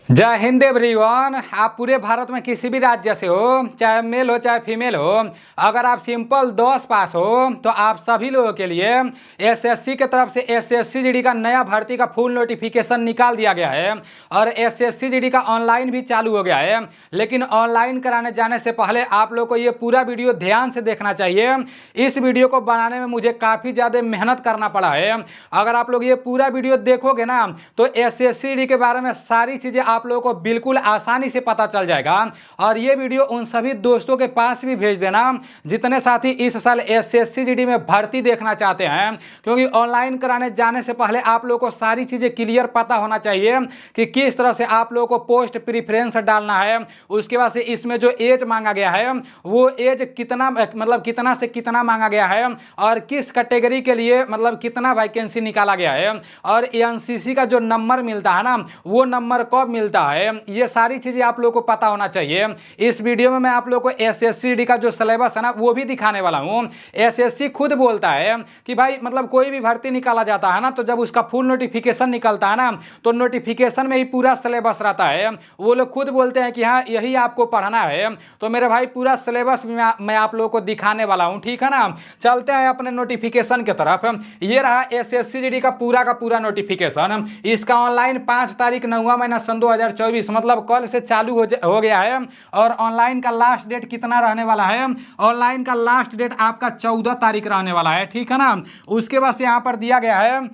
जय हिंद एवरीवन। आप पूरे भारत में किसी भी राज्य से हो, चाहे मेल हो चाहे फीमेल हो, अगर आप सिंपल 10 पास हो तो आप सभी लोगों के लिए एसएससी की तरफ से एसएससी जीडी का नया भर्ती का फुल नोटिफिकेशन निकाल दिया गया है और एसएससी जीडी का ऑनलाइन भी चालू हो गया है। लेकिन ऑनलाइन कराने जाने से पहले आप लोग को ये पूरा वीडियो ध्यान से देखना चाहिए। इस वीडियो को बनाने में मुझे काफ़ी ज़्यादा मेहनत करना पड़ा है। अगर आप लोग ये पूरा वीडियो देखोगे ना तो एसएससी जीडी के बारे में सारी चीज़ें आप लोगों को बिल्कुल आसानी से पता चल जाएगा। और ये वीडियो उन सभी दोस्तों के पास भी भेज देना जितने साथी इस साल एसएससी जीडी में भर्ती देखना चाहते हैं, क्योंकि ऑनलाइन कराने जाने से पहले आप लोगों को सारी चीज़ें क्लियर पता होना चाहिए कि किस तरह से आप लोगों को पोस्ट प्रीफरेंस डालना है। उसके बाद से इसमें जो एज मांगा गया है वो एज कितना मतलब कितना से कितना मांगा गया है और किस कैटेगरी के लिए मतलब कितना वैकेंसी निकाला गया है और एनसीसी का जो नंबर मिलता है ना वो नंबर कब मिलता है, ये सारी चीजें आप लोगों को पता होना चाहिए। इस वीडियो में मैं आप लोगों को एसएससी का जो सिलेबस है ना वो भी दिखाने वाला हूं। एसएससी खुद बोलता है कि भाई मतलब कोई भी भर्ती निकाला जाता है ना तो जब उसका फुल नोटिफिकेशन निकलता है ना तो नोटिफिकेशन में ही पूरा सिलेबस रहता है। वो लोग खुद बोलते हैं कि हाँ यही आपको पढ़ना है। तो मेरे भाई पूरा सिलेबस मैं आप लोगों को दिखाने वाला हूं, ठीक है ना। चलते हैं अपने नोटिफिकेशन की तरफ। ये रहा एसएससी जीडी का पूरा नोटिफिकेशन। इसका ऑनलाइन 5 तारीख 9वां महीना सन 2024 मतलब कल से चालू हो गया है। और ऑनलाइन का लास्ट डेट कितना रहने वाला है? ऑनलाइन का लास्ट डेट आपका 14 तारीख रहने वाला है, ठीक है ना। उसके बाद यहाँ पर दिया गया है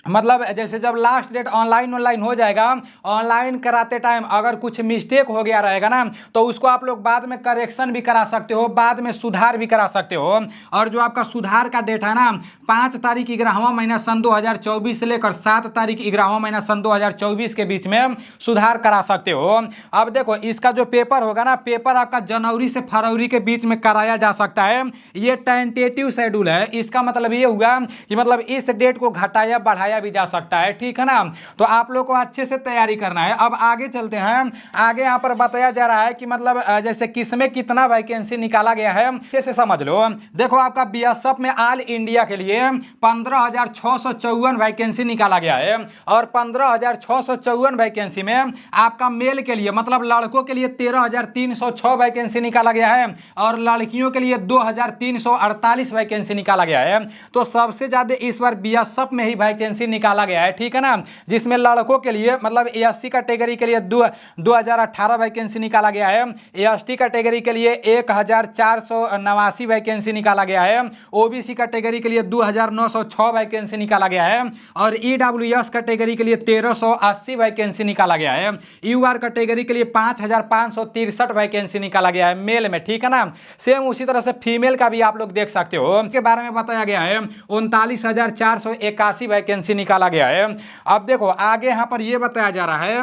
मतलब जैसे जब लास्ट डेट ऑनलाइन हो जाएगा, ऑनलाइन कराते टाइम अगर कुछ मिस्टेक हो गया रहेगा ना तो उसको आप लोग बाद में करेक्शन भी करा सकते हो, बाद में सुधार भी करा सकते हो। और जो आपका सुधार का डेट है ना 5 तारीख 11वां महीना सन 2024 से लेकर 7 तारीख 11वां महीना सन 2024 के बीच में सुधार करा सकते हो। अब देखो इसका जो पेपर होगा ना, पेपर आपका जनवरी से फरवरी के बीच में कराया जा सकता है। ये टेंटेटिव शेड्यूल है। इसका मतलब ये हुआ कि मतलब इस डेट को घटाया बढ़ाया भी जा सकता है, ठीक है ना। तो आप लोग को अच्छे से तैयारी करना है। अब आगे चलते हैं। आगे यहाँ पर बताया जा रहा है कि मतलब जैसे किसमें कितना वैकेंसी निकाला गया है, अच्छे से समझ लो। देखो आपका बीएसएफ में ऑल इंडिया के लिए 15,654 वैकेंसी निकाला गया है और 15,654 वैकेंसी में आपका मेल के लिए मतलब लड़कों के लिए 13,306 वैकेंसी निकाला गया है और लड़कियों के लिए 2,348 वैकेंसी निकाला गया है। तो सबसे ज्यादा इस बार बीएसएफ में ही वैकेंसी निकाला गया है, ठीक है ना। जिसमें लड़कों के लिए मतलब एससी कैटेगरी के लिए 2018 वैकेंसी निकाला गया है, एसटी कैटेगरी के लिए 1,489 वैकेंसी निकाला गया है, ओबीसी कैटेगरी के लिए 2,906 वैकेंसी निकाला गया है और ईडब्ल्यूएस कैटेगरी के लिए 1,380 वैकेंसी निकाला गया है। यूआर कैटेगरी के लिए 5,563 वैकेंसी निकाला गया है मेल में, ठीक है ना। सेम उसी तरह से फीमेल का भी आप लोग देख सकते हो। इसके बारे में बताया गया है 39,481 वैकेंसी निकाला गया है। अब देखो आगे यहां पर यह बताया जा रहा है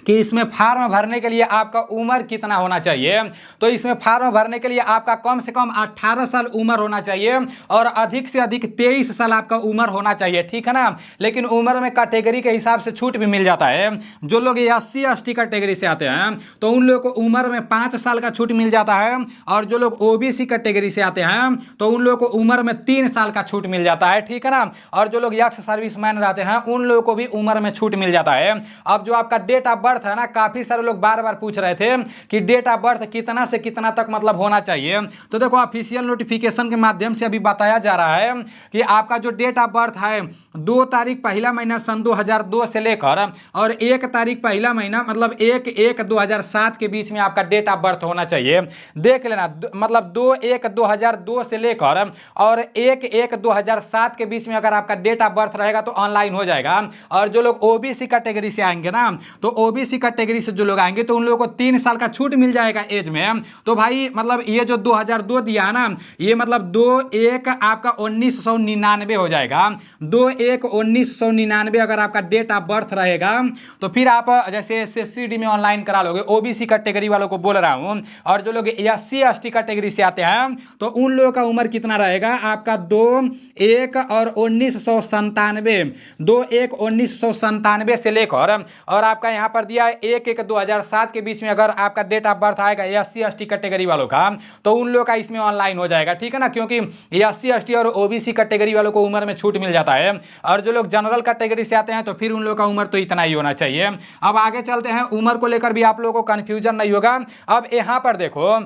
कि इसमें फार्म भरने के लिए आपका उम्र कितना होना चाहिए। तो इसमें फार्म भरने के लिए आपका कम से कम 18 साल उम्र होना चाहिए और अधिक से अधिक 23 साल आपका उम्र होना चाहिए, ठीक है ना। लेकिन उम्र में कैटेगरी के हिसाब से छूट भी मिल जाता है। जो लोग एससी एसटी कैटेगरी से आते हैं तो उन लोगों को उम्र में 5 साल का छूट मिल जाता है और जो लोग ओबीसी कैटेगरी से आते हैं तो उन लोगों को उम्र में 3 साल का छूट मिल जाता है, ठीक है ना। और जो लोग एक्स सर्विसमैन रहते हैं उन लोगों को भी उम्र में छूट मिल जाता है। अब जो आपका डेट ऑफ बर्थ है ना, काफी सारे लोग बार बार पूछ रहे थे कि डेट ऑफ बर्थ कितना से कितना तक मतलब होना चाहिए। तो देखो ऑफिशियल नोटिफिकेशन के माध्यम से अभी बताया जा रहा है कि आपका जो डेट ऑफ बर्थ है 2 तारीख पहला महीना सन 2002 से लेकर और 1 तारीख पहला महीना मतलब 1/1/2007 के बीच में आपका डेट ऑफ बर्थ होना चाहिए। देख लेना मतलब 2/1/2002 से लेकर और 1/1/2007 के बीच में अगर आपका डेट ऑफ बर्थ रहेगा तो ऑनलाइन हो जाएगा। और जो लोग ओबीसी कैटेगरी से आएंगे ना तो ओबीसी कैटेगरी से जो लोग आएंगे तो उन लोगों को 3 साल का छूट मिल जाएगा एज में। तो भाई मतलब ये जो 2002 दिया है ना ये मतलब 2/1 आपका 1999 हो जाएगा। 2/1/1999 अगर आपका डेट ऑफ बर्थ रहेगा तो फिर आप जैसे एसएससी में ऑनलाइन करा लोगे। ओबीसी कैटेगरी वालों को बोल रहा हूं। और जो लोग एससी एसटी कैटेगरी से आते हैं तो उन लोगों का उम्र कितना रहेगा आपका 2/1/1997 2/1/1997 से लेकर और आपका यहाँ पर पर दिया है 1/1/2007 के बीच में अगर आपका डेट ऑफ बर्थ आएगा SC/ST कैटेगरी वालों का, तो उन लोग का इसमें ऑनलाइन हो जाएगा, ठीक है ना, क्योंकि SC/ST और OBC कैटेगरी वालों को उम्र में छूट मिल जाता है, और जो लोग जनरल कैटेगरी से आते हैं तो फिर उन लोग का उम्र तो इतना ही होना चाहिए। अब आगे चलते हैं, उम्र को लेकर भी आप लोगों को कन्फ्यूजन नहीं होगा। अब यहाँ पर देखो,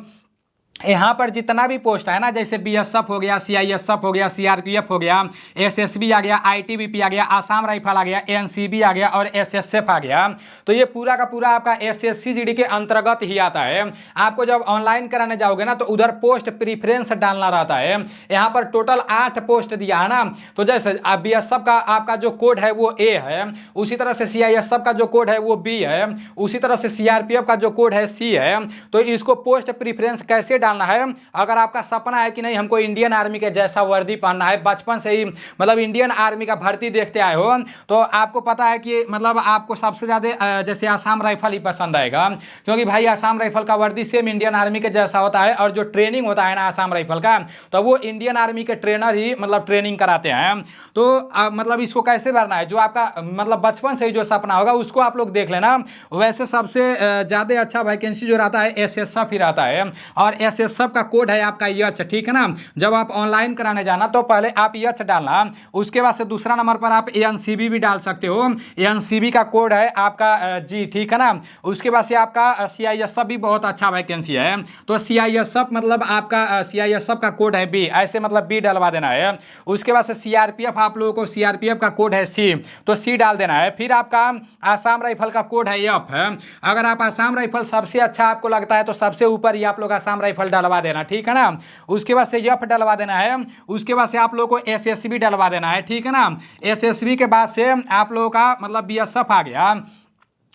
यहाँ पर जितना भी पोस्ट है ना, जैसे BSF हो गया, CISF हो गया, CRPF हो गया, SSB आ गया, ITBP आ गया, आसाम राइफल आ गया, NCB आ गया और SSF आ गया, तो ये पूरा का पूरा आपका SSC GD के अंतर्गत ही आता है। आपको जब ऑनलाइन कराने जाओगे ना तो उधर पोस्ट प्रीफ्रेंस डालना रहता है। यहाँ पर टोटल 8 पोस्ट दिया है ना, तो जैसे BSF का आपका जो कोड है वो A है, उसी तरह से CISF का जो कोड है वो B है, उसी तरह से CRPF का जो कोड है C है। तो इसको पोस्ट प्रीफ्रेंस कैसे डालना है, अगर आपका सपना है कि नहीं हमको इंडियन आर्मी के जैसा वर्दी पहनना है, बचपन से ही मतलब इंडियन आर्मी का भर्ती देखते आए हो, तो आपको पता है कि मतलब आपको सबसे ज़्यादा जैसे आसाम राइफल ही पसंद आएगा, क्योंकि भाई आसाम राइफल का वर्दी सेम इंडियन आर्मी के जैसा होता है, और जो ट्रेनिंग होता है ना आसाम राइफल का, तो वो इंडियन आर्मी के ट्रेनर ही मतलब ट्रेनिंग कराते हैं। तो मतलब इसको कैसे भरना है, जो आपका मतलब बचपन से ही जो सपना होगा उसको आप लोग देख लेना। वैसे सबसे ज़्यादा अच्छा वैकेंसी जो रहता है SSF ही रहता है, और SSF का कोड है आपका YH, ठीक है ना। जब आप ऑनलाइन कराने जाना तो पहले आप YH डालना, उसके बाद से दूसरा नंबर पर आप NCB भी डाल सकते हो, NCB का कोड है आपका G, ठीक है ना। उसके बाद से आपका CISF भी बहुत अच्छा वैकेंसी है, तो CISF मतलब आपका CISF का कोड है B, ऐसे मतलब B डलवा देना है। उसके बाद से CRPF आप लोगों को CRPF का कोड है C, तो C डाल देना है। फिर आपका आसाम राइफल का कोड है F है, अगर आप आसाम राइफल सबसे अच्छा आपको लगता है तो सबसे ऊपर ही आप लोग आसाम राइफल डलवा देना, ठीक है ना। उसके बाद से F डलवा देना है, उसके बाद से आप लोगों को SSB डलवा देना है, ठीक है ना। SSB के बाद से आप लोगों का मतलब BSF आ गया,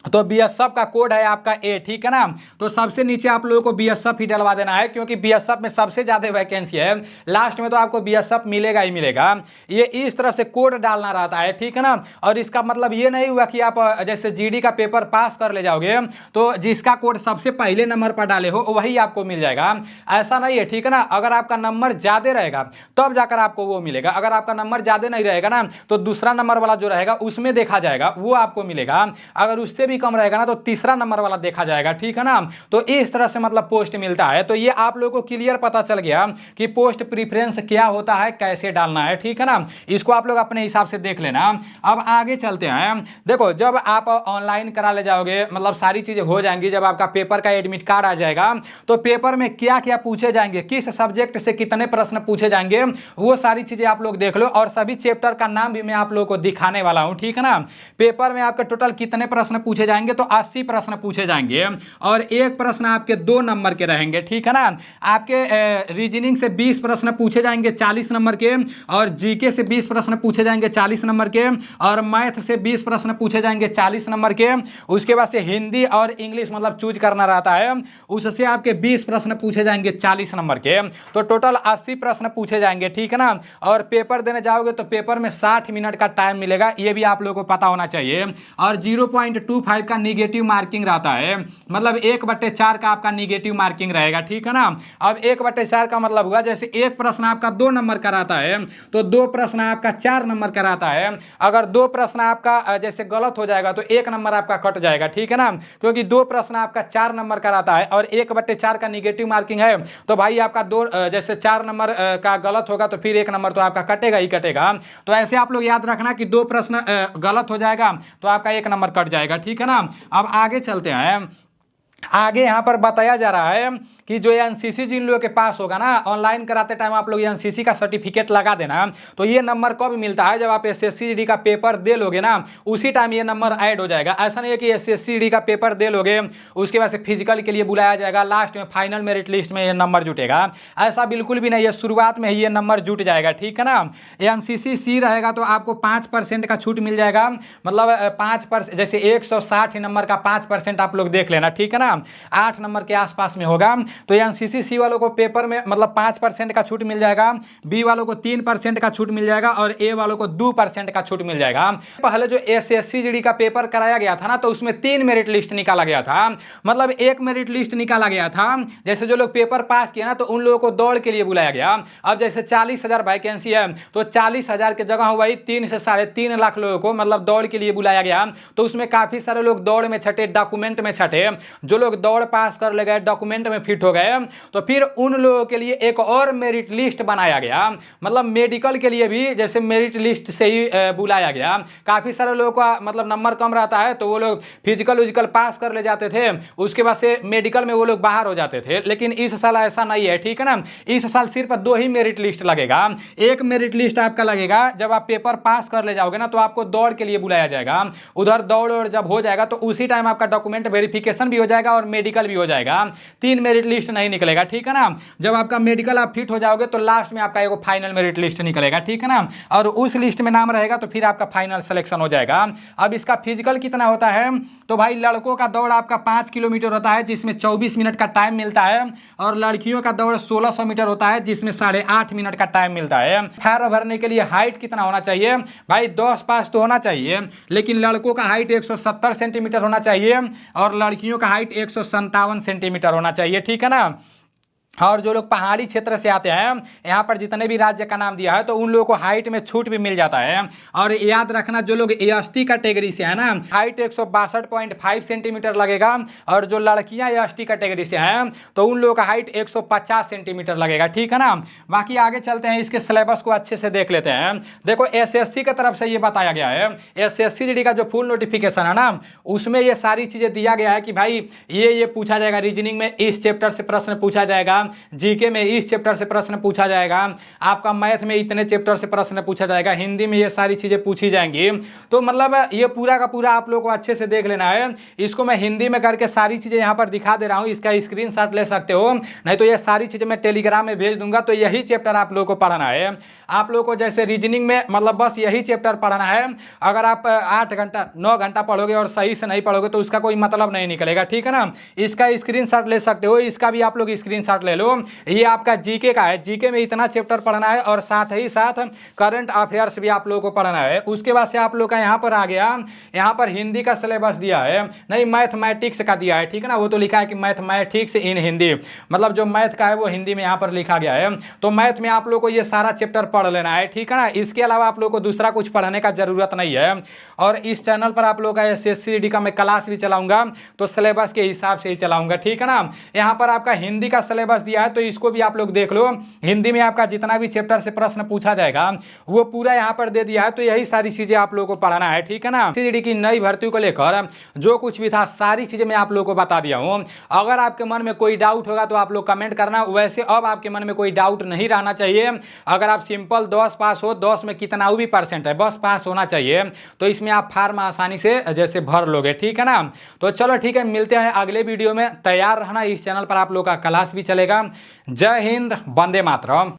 तो BSF का कोड है आपका A, ठीक है ना। तो सबसे नीचे आप लोगों को BSF ही डलवा देना है, क्योंकि BSF में सबसे ज़्यादा वैकेंसी है, लास्ट में तो आपको BSF मिलेगा ही मिलेगा। ये इस तरह से कोड डालना रहता है, ठीक है ना। और इसका मतलब ये नहीं हुआ कि आप जैसे GD का पेपर पास कर ले जाओगे तो जिसका कोड सबसे पहले नंबर पर डाले हो वही आपको मिल जाएगा, ऐसा नहीं है, ठीक है ना। अगर आपका नंबर ज़्यादा रहेगा तब जाकर आपको वो मिलेगा, अगर आपका नंबर ज़्यादा नहीं रहेगा ना तो दूसरा नंबर वाला जो रहेगा उसमें देखा जाएगा, वो आपको मिलेगा। अगर उससे भी कम रहेगा ना तो तीसरा नंबर वाला देखा जाएगा, ठीक है ना। तो इस तरह से मतलब पोस्ट मिलता है। तो ये आप लोगों को क्लियर पता चल गया कि पोस्ट प्रीफरेंस क्या होता है, कैसे डालना है, ठीक है ना। इसको आप लोग अपने हिसाब से देख लेना। अब आगे चलते हैं। देखो जब आप ऑनलाइन करा ले जाओगे मतलब सारी चीजें हो जाएंगी, जब आपका पेपर का एडमिट कार्ड आ जाएगा तो पेपर में क्या क्या पूछे जाएंगे, किस सब्जेक्ट से कितने प्रश्न पूछे जाएंगे, वो सारी चीजें आप लोग देख लो। और सभी चैप्टर का नाम भी मैं आप लोगों को दिखाने वाला हूं, ठीक है ना। पेपर में आपके टोटल कितने प्रश्न पूछे जाएंगे, तो 80 प्रश्न पूछे जाएंगे, और एक प्रश्न आपके 2 नंबर के रहेंगे, ठीक है ना। आपके रीजनिंग से 20 प्रश्न पूछे जाएंगे 40 नंबर के, और जीके से 20 प्रश्न पूछे जाएंगे 40 नंबर के, और मैथ से 20 प्रश्न पूछे जाएंगे 40 नंबर के। उसके बाद से हिंदी और इंग्लिश मतलब चूज करना रहता है, उससे आपके 20 प्रश्न पूछे जाएंगे 40 नंबर के, तो टोटल 80 प्रश्न पूछे जाएंगे, ठीक है ना। और पेपर देने जाओगे तो पेपर में 60 मिनट का टाइम मिलेगा, ये भी आप लोगों को पता होना चाहिए। और 0.25 का निगेटिव मार्किंग रहता है, मतलब 1/4 का आपका निगेटिव मार्किंग रहेगा, ठीक है ना। अब 1/4 का मतलब हुआ जैसे एक प्रश्न आपका 2 नंबर का रहता है तो 2 प्रश्न आपका 4 नंबर का रहता है। अगर 2 प्रश्न आपका जैसे गलत हो जाएगा तो 1 नंबर आपका कट जाएगा, ठीक है ना, क्योंकि 2 प्रश्न आपका 4 नंबर का रहता है और 1/4 का निगेटिव मार्किंग है, तो भाई आपका 2 जैसे 4 नंबर का गलत होगा तो फिर 1 नंबर तो आपका कटेगा ही कटेगा। तो ऐसे आप लोग याद रखना कि 2 प्रश्न गलत हो जाएगा तो आपका 1 नंबर कट जाएगा, ठीक है ना। अब आगे चलते हैं। आगे यहाँ पर बताया जा रहा है कि जो एनसीसी जिन लोगों के पास होगा ना, ऑनलाइन कराते टाइम आप लोग एनसीसी का सर्टिफिकेट लगा देना। तो ये नंबर कब मिलता है, जब आप एसएससी जीडी का पेपर दे लोगे ना उसी टाइम ये नंबर ऐड हो जाएगा। ऐसा नहीं है कि एसएससी जीडी का पेपर दे लोगे उसके बाद से फिजिकल के लिए बुलाया जाएगा, लास्ट में फाइनल मेरिट लिस्ट में ये नंबर जुटेगा, ऐसा बिल्कुल भी नहीं है। शुरुआत में ही ये नंबर जुट जाएगा, ठीक है ना। एनसीसी सी रहेगा तो आपको 5% का छूट मिल जाएगा, मतलब 5%, जैसे 160 नंबर का 5% आप लोग देख लेना, ठीक है ना। ना, 8 नंबर के आसपास में होगा। तो एनसीसी सी वालों को पेपर में मतलब 5% का छूट मिल जाएगा, बी वालों को 3% का छूट मिल जाएगा और ए वालों को 2% का छूट मिल जाएगा। पहले जो एसएससी जीडी का पेपर कराया गया था ना, तो उसमें 3 मेरिट लिस्ट निकाला गया था, मतलब एक मेरिट लिस्ट निकाला गया था। जैसे जो लोग पेपर पास किया ना, तो उन लोगों को दौड़ के लिए बुलाया गया। अब जैसे 40,000 वैकेंसी है, तो 40,000 की जगह हुआ 3 से 3.5 लाख लोगों को मतलब दौड़ के लिए बुलाया गया। तो उसमें काफी सारे लोग दौड़ में छटे, डॉक्यूमेंट में छटे। जो लोग दौड़ पास कर ले गए, डॉक्यूमेंट में फिट हो गए, तो फिर उन लोगों के लिए एक और मेरिट लिस्ट बनाया गया। मतलब मेडिकल के लिए भी जैसे मेरिट लिस्ट से ही बुलाया गया। काफी सारे लोगों का मतलब नंबर कम रहता है, तो वो लोग फिजिकल पास कर ले जाते थे, उसके बाद से मेडिकल में वो लोग बाहर हो जाते थे। लेकिन इस साल ऐसा नहीं है, ठीक है ना। इस साल सिर्फ 2 ही मेरिट लिस्ट लगेगा। एक मेरिट लिस्ट आपका लगेगा जब आप पेपर पास कर ले जाओगे ना, तो आपको दौड़ के लिए बुलाया जाएगा। उधर दौड़ और जब हो जाएगा तो उसी टाइम आपका डॉक्यूमेंट वेरिफिकेशन भी हो जाएगा और मेडिकल भी हो जाएगा। 3 मेरिट लिस्ट नहीं निकलेगा, ठीक है ना। जब आपका मेडिकल आप फिट हो जाओगे तो लास्ट में आपका एक फाइनल मेरिट लिस्ट निकलेगा, ठीक है ना। और उस लिस्ट में नाम रहेगा तो फिर आपका फाइनल सिलेक्शन हो जाएगा। अब इसका फिजिकल कितना होता है, तो भाई लड़कों का दौड़ आपका 5 किलोमीटर होता है, जिसमें 24 मिनट का टाइम मिलता है, और लड़कियों का दौड़ 1600 मीटर होता है, जिसमें 8.5 मिनट का टाइम मिलता है। फॉर्म भरने के लिए हाइट कितना होना चाहिए भाई, 10 पास तो होना चाहिए, लेकिन लड़कों का हाइट 170 सेंटीमीटर होना चाहिए और लड़कियों का हाइट 157 सेंटीमीटर होना चाहिए, ठीक है ना। और जो लोग पहाड़ी क्षेत्र से आते हैं, यहाँ पर जितने भी राज्य का नाम दिया है, तो उन लोगों को हाइट में छूट भी मिल जाता है। और याद रखना, जो लोग एसटी कैटेगरी से है ना, हाइट 162.5 सेंटीमीटर लगेगा, और जो लड़कियां एसटी कैटेगरी से हैं तो उन लोगों का हाइट 150 सेंटीमीटर लगेगा, ठीक है ना। बाकी आगे चलते हैं, इसके सिलेबस को अच्छे से देख लेते हैं। देखो एसएससी की तरफ से ये बताया गया है, एसएससी जीडी का जो फुल नोटिफिकेशन है ना, उसमें ये सारी चीजें दिया गया है कि भाई ये पूछा जाएगा, रीजनिंग में इस चैप्टर से प्रश्न पूछा जाएगा, जीके में इस चैप्टर से प्रश्न पूछा जाएगा, आपका मैथ में इतने चैप्टर से प्रश्न पूछा जाएगा, हिंदी में ये सारी चीजें पूछी जाएंगी। तो मतलब ये पूरा का पूरा आप लोगों को अच्छे से देख लेना है। इसको मैं हिंदी में करके सारी चीजें यहाँ पर दिखा दे रहा हूँ, इसका स्क्रीनशॉट ले सकते हो, नहीं तो ये सारी चीजें मैं टेलीग्राम में भेज दूंगा। तो यही चैप्टर आप लोगों को पढ़ना है। आप लोगों को जैसे रीजनिंग में मतलब बस यही चैप्टर पढ़ना है। अगर आप 8 घंटा 9 घंटा पढ़ोगे और सही से नहीं पढ़ोगे तो उसका कोई मतलब नहीं निकलेगा, ठीक है ना। इसका स्क्रीनशॉट ले सकते हो, इसका भी आप लोग स्क्रीनशॉट ले लो। ये आपका जीके का है, जीके में इतना चैप्टर पढ़ना है और साथ ही साथ करंट अफेयर्स भी आप लोगों को पढ़ना है। उसके बाद से आप लोग का यहाँ पर आ गया, यहाँ पर हिंदी का सिलेबस दिया है, नहीं मैथमेटिक्स का दिया है, ठीक है ना। वो तो लिखा है कि मैथमेटिक्स इन हिंदी, मतलब जो मैथ का है वो हिंदी में यहाँ पर लिखा गया है। तो मैथ में आप लोग को ये सारा चैप्टर पढ़ लेना है, ठीक है ना। इसके अलावा आप लोग को दूसरा कुछ पढ़ने का जरूरत नहीं है। और इस चैनल पर आप लोग का एसएससी जीडी का मैं क्लास भी चलाऊंगा, तो सिलेबस के हिसाब से ही चलाऊंगा, ठीक है ना। यहाँ पर आपका हिंदी का सिलेबस दिया है, तो इसको भी आप लोग देख लो। हिंदी में आपका जितना भी चैप्टर से प्रश्न पूछा जाएगा वो पूरा यहाँ पर दे दिया है। तो यही सारी चीजें आप लोगों को पढ़ना है, ठीक है ना। जीडी की नई भर्ती को लेकर जो कुछ भी था सारी चीजें मैं आप लोगों को बता दिया हूँ। अगर आपके मन में कोई डाउट होगा तो आप लोग कमेंट करना। वैसे अब आपके मन में कोई डाउट नहीं रहना चाहिए। अगर आप सिंपल 10 पास हो, 10 में कितना भी परसेंट है, बस पास होना चाहिए, तो इसमें आप फार्म आसानी से जैसे भर लोगे, ठीक है ना। तो चलो ठीक है, मिलते हैं अगले वीडियो में। तैयार रहना, इस चैनल पर आप लोग का क्लास भी चलेगा। जय हिंद, वंदे मातरम।